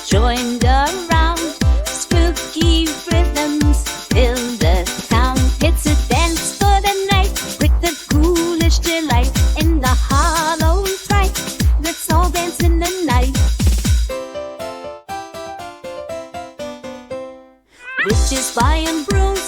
joined around. Spooky rhythms fill the town. It's a dance for the night with the ghoulish delight in the hollow fright. Let's all dance in the night. Witches fly on brooms,